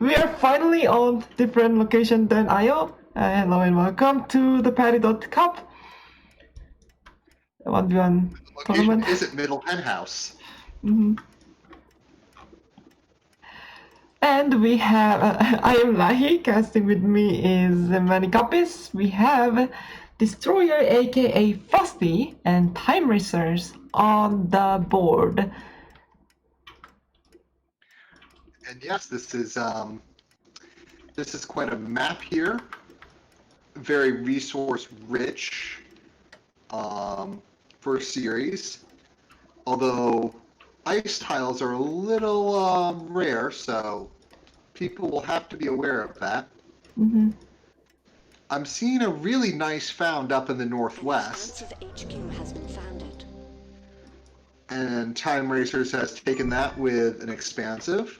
We are finally on different location than IO. Hello and welcome to the Peridot Cup. 1v1 tournament. Is it Middle Penthouse? And we have, I am Rhahi, casting with me is ManyCopies. We have Destroyer aka Frosty and Timeracers on the board. And yes, this is quite a map here. Very resource rich for a series. Although ice tiles are a little rare, so people will have to be aware of that. I'm seeing a really nice found up in the northwest. HQ has been founded. And Timeracers has taken that with an expansive.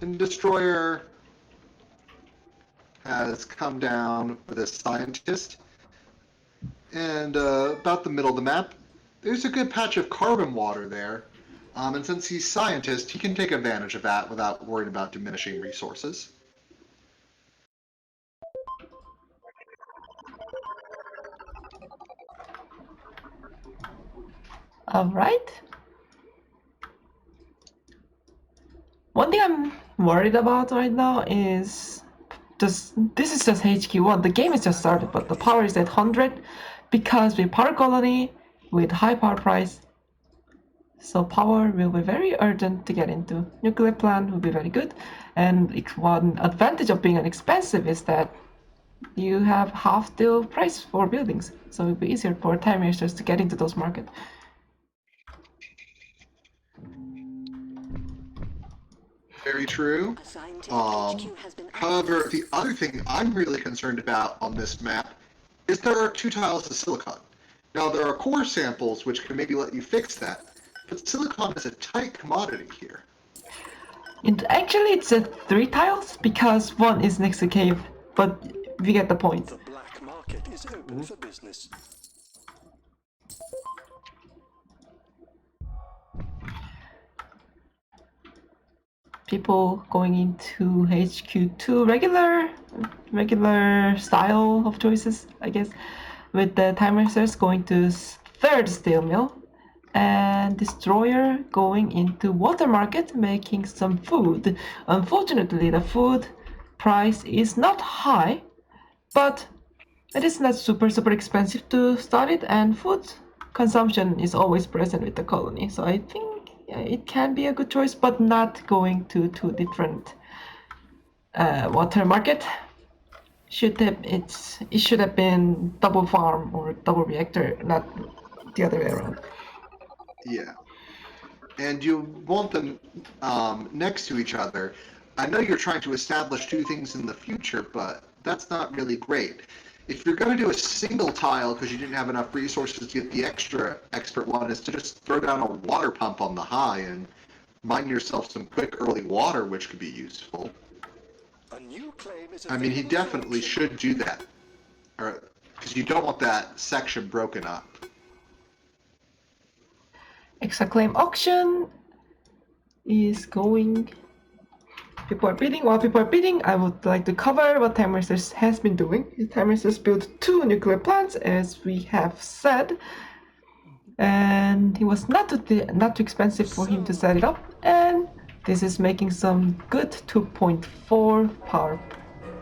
And Destroyer has come down with a scientist. And about the middle of the map, there's a good patch of carbon water there. And since he's scientist, he can take advantage of that without worrying about diminishing resources. All right. One thing I'm worried about right now is this is just HQ1. The game is just started, but the power is at 100 because we power colony with high power price. So power will be very urgent to get into. Nuclear plant will be very good. And one advantage of being an expensive is that you have half the price for buildings. So it will be easier for Timeracers to get into those markets. Very true. However, the other thing I'm really concerned about on this map is there are 2 tiles of silicon. Now, there are core samples which can maybe let you fix that, but silicon is a tight commodity here. Actually, it's 3 tiles because one is next to cave, but we get the point. The black market is open for business. People going into HQ2 regular style of choices, I guess, with the Timeracers going to 3rd steel mill and Destroyer going into water market making some food. Unfortunately, the food price is not high, but it is not super expensive to start it, and food consumption is always present with the colony, so I think it can be a good choice, but not going to 2 different water market. It should have been double farm or double reactor, not the other way around. Yeah. And you want them next to each other. I know you're trying to establish 2 things in the future, but that's not really great. If you're going to do a single tile because you didn't have enough resources to get the extra expert one, is to just throw down a water pump on the high and mine yourself some quick early water, which could be useful. A new claim is I mean, he definitely should do that, because you don't want that section broken up. Extra claim auction is going. People are bidding. While people are bidding, I would like to cover what Timeracers has been doing. Timeracers built 2 nuclear plants, as we have said, and it was not too expensive for him to set it up. And this is making some good 2.4 power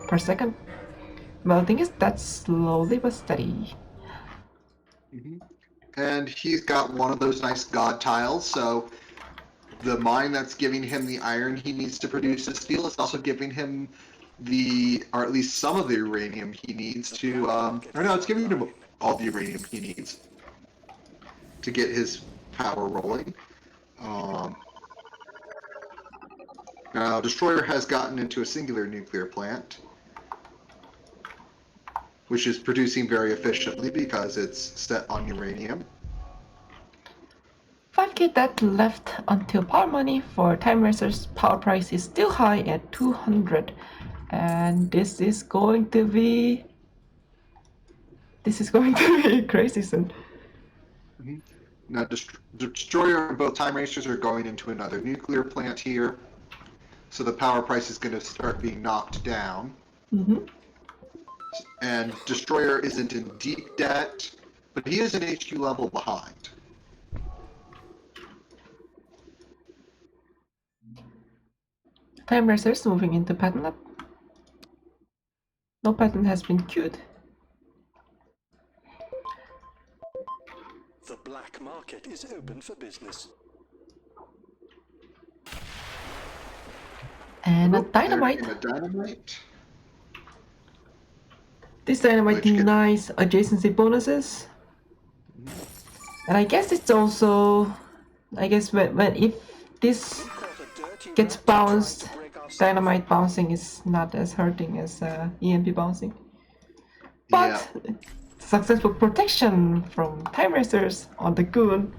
per second. Well, the thing is that's slowly but steady. And he's got one of those nice god tiles, so the mine that's giving him the iron he needs to produce the steel is also giving him or at least some of the uranium he needs to, or no, it's giving him all the uranium he needs to get his power rolling. Now, Destroyer has gotten into a singular nuclear plant, which is producing very efficiently because it's set on uranium. 5k that left until power money for Timeracers. Power price is still high at 200, and this is going to be crazy soon. Now, Destroyer and both Timeracers are going into another nuclear plant here. so the power price is going to start being knocked down. Mm-hmm. And Destroyer isn't in deep debt, but he is an HQ level behind. Timeracers moving into pattern up. No pattern has been queued. The black market is open for business. And a Oop, they're dynamite. getting a dynamite. This dynamite Which nice adjacency bonuses. And I guess it's also, I guess when if this We caught a dirty gets rat trying bounced, to break our safe. dynamite bouncing is not as hurting as EMP bouncing. But Yeah. successful protection from Timeracers on the goon.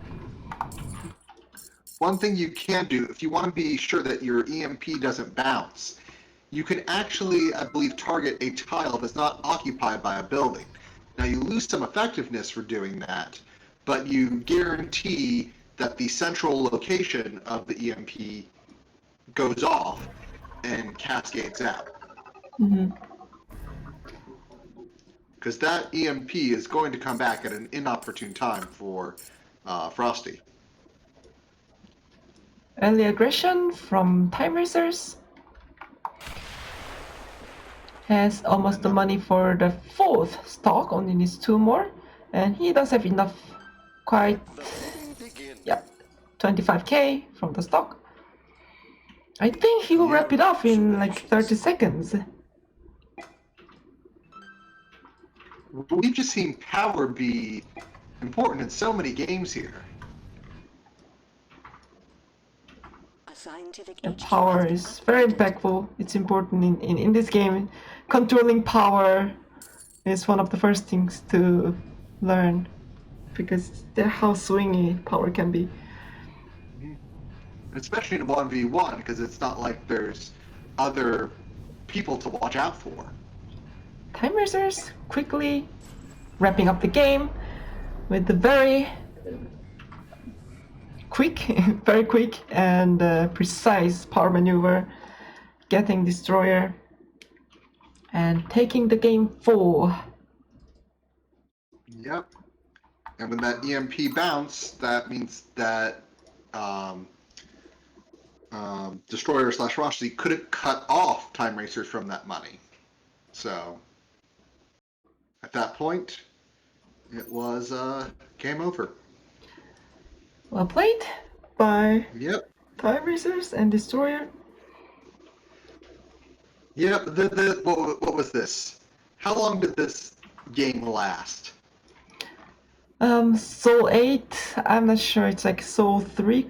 One thing you can do, if you want to be sure that your EMP doesn't bounce, you can actually, I believe, target a tile that's not occupied by a building. Now, you lose some effectiveness for doing that, but you guarantee that the central location of the EMP goes off and cascades out. Because that EMP is going to come back at an inopportune time for Frosty. Early aggression from Timeracers. Has almost the money for the 4th stock, only needs 2 more. And he does have enough, quite, The bidding begins. yep, 25k from the stock. I think he will wrap it up in like 30 seconds. We've just seen power be important in so many games here. A scientific And HQ power has been is very upgraded. impactful. It's important in this game. Controlling power is one of the first things to learn, because how swingy power can be. Especially in 1v1, because it's not like there's other people to watch out for. Timeracers quickly wrapping up the game with the very quick, very quick and precise power maneuver, getting Destroyer and taking the game 4. Yep. And when that EMP bounced, that means that Destroyer / Frosty couldn't cut off Timeracers from that money. So at that point, it was game over. Well played by Yep. Timeracers and Destroyer. Yep. What was this? How long did this game last? Soul 8, I'm not sure, it's like Soul 3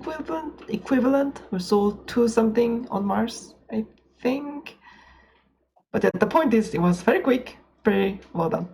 equivalent, or Soul 2 something on Mars, I think. But the point is, it was very quick, very well done.